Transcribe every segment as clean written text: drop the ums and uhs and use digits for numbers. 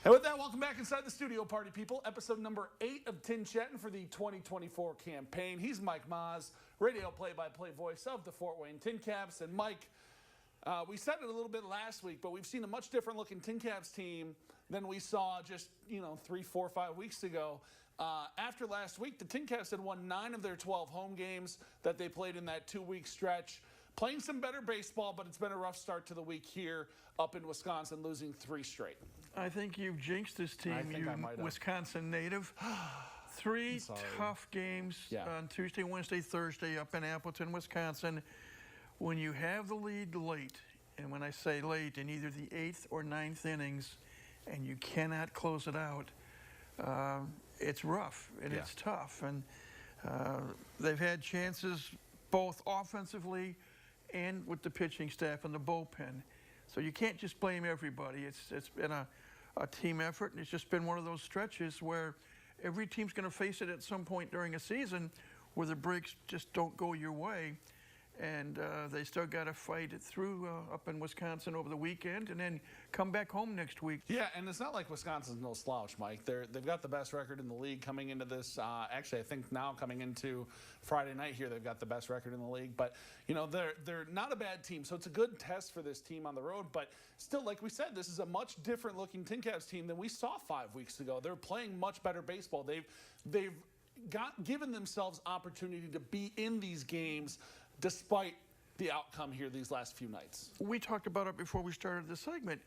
And with that, welcome back inside the studio, party people. Episode number 8 of TinChattin for the 2024 campaign. He's Mike Maahs, radio play-by-play voice of the Fort Wayne TinCaps. And Mike, we said it a little bit last week, but we've seen a much different looking TinCaps team than we saw just, 3, 4, 5 weeks ago. After last week, the TinCaps had won 9 of their 12 home games that they played in that 2-week stretch. Playing some better baseball, but it's been a rough start to the week here up in Wisconsin, losing 3 straight. I think you've jinxed this team, you Wisconsin native. 3 tough games on Tuesday, Wednesday, Thursday up in Appleton, Wisconsin. When you have the lead late, and when I say late, in either the 8th or 9th innings, and you cannot close it out, it's rough and it's tough. And they've had chances both offensively and with the pitching staff and the bullpen. So you can't just blame everybody. It's been a team effort, and it's just been one of those stretches where every team's going to face it at some point during a season where the breaks just don't go your way. And they still got to fight it through up in Wisconsin over the weekend and then come back home next week. Yeah, and it's not like Wisconsin's no slouch, Mike. They've got the best record in the league coming into this. Actually, I think now coming into Friday night here, they've got the best record in the league. But, they're not a bad team. So it's a good test for this team on the road. But still, like we said, this is a much different looking TinCaps team than we saw 5 weeks ago. They're playing much better baseball. They've given themselves opportunity to be in these games despite the outcome here these last few nights. We talked about it before we started the segment.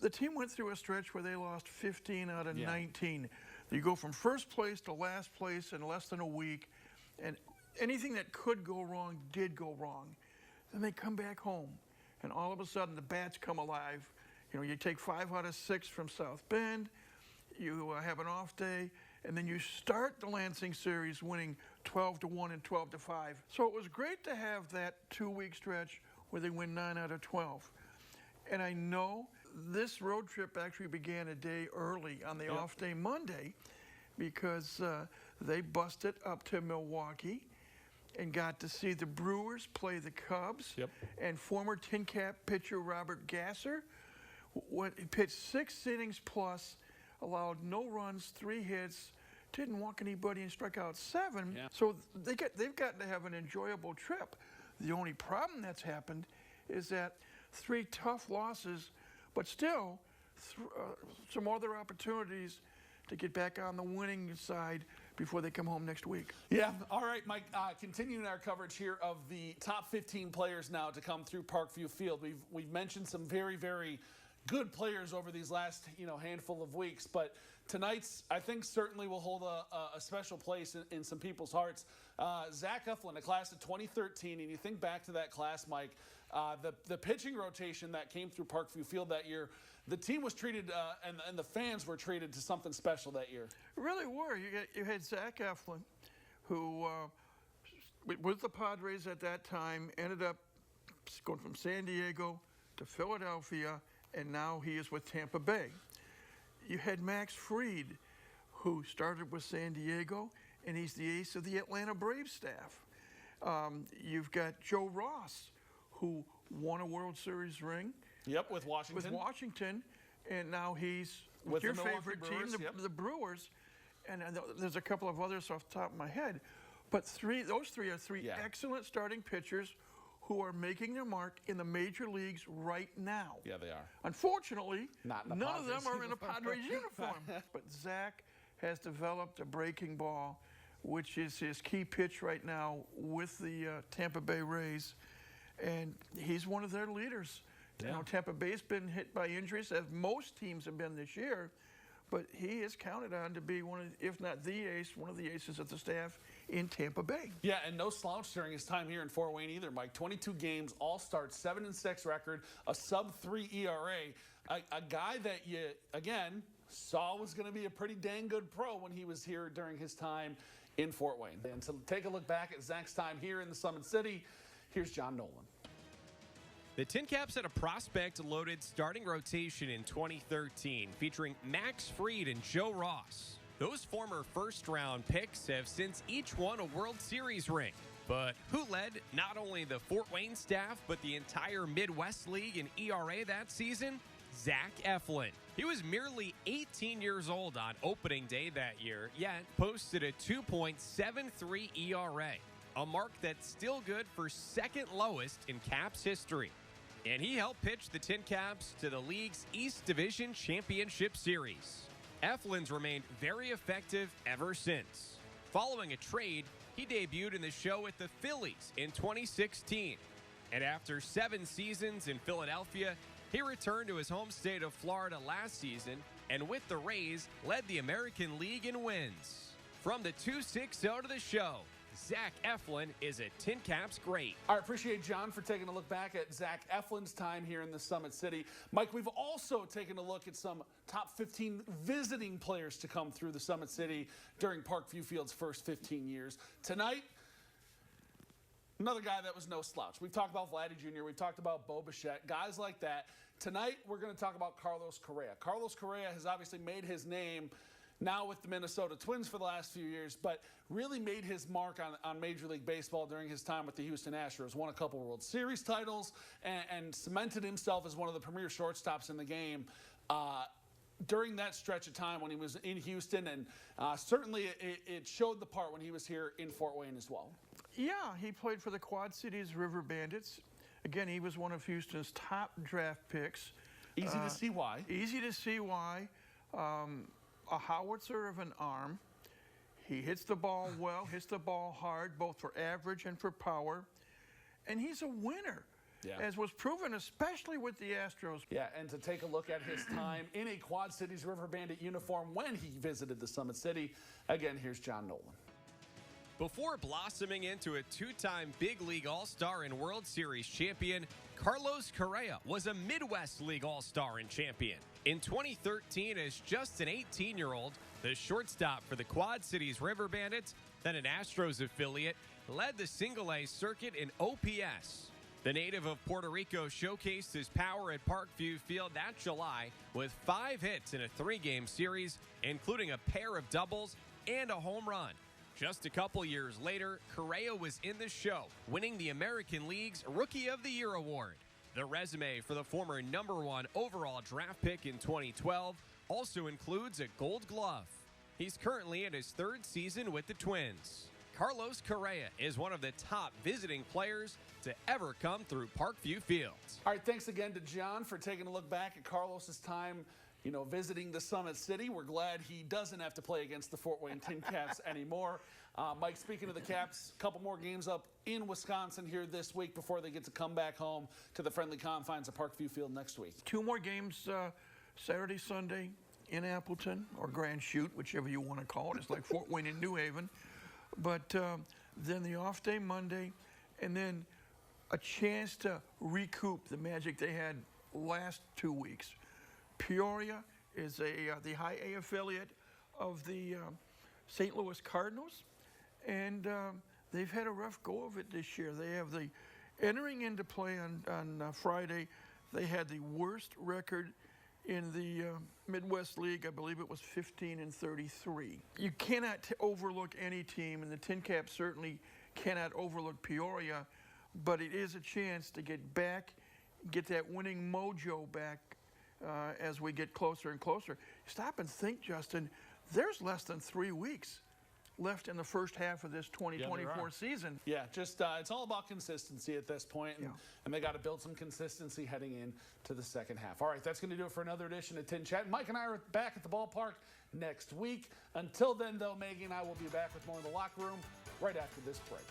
The team went through a stretch where they lost 15 out of 19. You go from first place to last place in less than a week, and anything that could go wrong did go wrong. Then they come back home, and all of a sudden the bats come alive. You take 5 out of 6 from South Bend, you have an off day, and then you start the Lansing series winning 12-1 and 12-5. So it was great to have that 2-week stretch where they win 9 out of 12. And I know this road trip actually began a day early on the off day Monday because they busted up to Milwaukee and got to see the Brewers play the Cubs. And former TinCap pitcher Robert Gasser pitched 6 innings plus, allowed no runs, 3 hits, didn't walk anybody, and struck out 7. So they've gotten to have an enjoyable trip. The only problem that's happened is that 3 tough losses, but still some other opportunities to get back on the winning side before they come home next week. Yeah, all right, Mike, continuing our coverage here of the top 15 players now to come through Parkview Field. We've mentioned some very, very good players over these last handful of weeks, but tonight's I think certainly will hold a special place in some people's hearts. Zach Eflin, a class of 2013, and you think back to that class, Mike, the pitching rotation that came through Parkview Field that year, the team was treated and the fans were treated to something special that year. Really were. You had Zach Eflin, who with the Padres at that time ended up going from San Diego to Philadelphia, and now he is with Tampa Bay. You had Max Fried, who started with San Diego, and he's the ace of the Atlanta Braves staff. You've got Joe Ross, who won a World Series ring. With Washington. With Washington, and now he's with your favorite team, the Brewers. And there's a couple of others off the top of my head. But those three are 3 excellent starting pitchers who are making their mark in the major leagues right now. Yeah, they are. Unfortunately, none of them are in a Padres uniform. But Zach has developed a breaking ball, which is his key pitch right now with the Tampa Bay Rays. And he's one of their leaders. Tampa Bay's been hit by injuries, as most teams have been this year. But he is counted on to be one of, if not the ace, one of the aces of the staff in Tampa Bay. Yeah, and no slouch during his time here in Fort Wayne either, Mike. 22 games, all-start, 7-6 record, a sub-3 ERA. A guy that you, again, saw was going to be a pretty dang good pro when he was here during his time in Fort Wayne. And to take a look back at Zach's time here in the Summit City, here's John Nolan. The TinCaps had a prospect-loaded starting rotation in 2013, featuring Max Fried and Joe Ross. Those former first-round picks have since each won a World Series ring. But who led not only the Fort Wayne staff, but the entire Midwest League in ERA that season? Zach Eflin. He was merely 18 years old on opening day that year, yet posted a 2.73 ERA, a mark that's still good for second lowest in Caps history. And he helped pitch the TinCaps to the league's East Division Championship Series. Eflin's remained very effective ever since. Following a trade, he debuted in the show with the Phillies in 2016. And after 7 seasons in Philadelphia, he returned to his home state of Florida last season, and with the Rays, led the American League in wins. From the 2-6-0 to the show, Zach Eflin is a TinCaps great. I appreciate John for taking a look back at Zach Eflin's time here in the Summit City. Mike, we've also taken a look at some top 15 visiting players to come through the Summit City during Parkview Field's first 15 years. Tonight, another guy that was no slouch. We've talked about Vladdy Jr., we've talked about Bo Bichette, guys like that. Tonight, we're going to talk about Carlos Correa. Carlos Correa has obviously made his name now with the Minnesota Twins for the last few years, but really made his mark on Major League Baseball during his time with the Houston Astros. Won a couple World Series titles and cemented himself as one of the premier shortstops in the game during that stretch of time when he was in Houston, and certainly it showed the part when he was here in Fort Wayne as well. Yeah, he played for the Quad Cities River Bandits. Again, he was one of Houston's top draft picks. Easy to see why. Easy to see why. A howitzer of an arm. He hits the ball well, hits the ball hard, both for average and for power. And he's a winner, as was proven, especially with the Astros. Yeah, and to take a look at his time in a Quad Cities River Bandit uniform when he visited the Summit City, again, here's John Nolan. Before blossoming into a 2-time Big League All-Star and World Series champion, Carlos Correa was a Midwest League All-Star and champion. In 2013, as just an 18-year-old, the shortstop for the Quad Cities River Bandits, then an Astros affiliate, led the single-A circuit in OPS. The native of Puerto Rico showcased his power at Parkview Field that July with 5 hits in a 3-game series, including a pair of doubles and a home run. Just a couple years later, Correa was in the show, winning the American League's Rookie of the Year award. The resume for the former #1 overall draft pick in 2012 also includes a Gold Glove. He's currently in his 3rd season with the Twins. Carlos Correa is one of the top visiting players to ever come through Parkview Field. All right, thanks again to John for taking a look back at Carlos's time, visiting the Summit City. We're glad he doesn't have to play against the Fort Wayne TinCaps anymore. Mike, speaking of the Caps, a couple more games up in Wisconsin here this week before they get to come back home to the friendly confines of Parkview Field next week. 2 more games Saturday, Sunday in Appleton, or Grand Chute, whichever you want to call it. It's like Fort Wayne and New Haven. But then the off day Monday, and then a chance to recoup the magic they had last 2 weeks. Peoria is the high A affiliate of the St. Louis Cardinals, and they've had a rough go of it this year. They have entering into play on Friday, they had the worst record in the Midwest League. I believe it was 15-33. You cannot overlook any team, and the TinCaps certainly cannot overlook Peoria, but it is a chance to get that winning mojo back as we get closer and closer. Stop and think, Justin, there's less than 3 weeks left in the first half of this 2024 season. Yeah, just it's all about consistency at this point, and they got to build some consistency heading into the second half. All right, that's going to do it for another edition of Tin Chat. Mike and I are back at the ballpark next week. Until then, though, Maggie and I will be back with more in the locker room right after this break.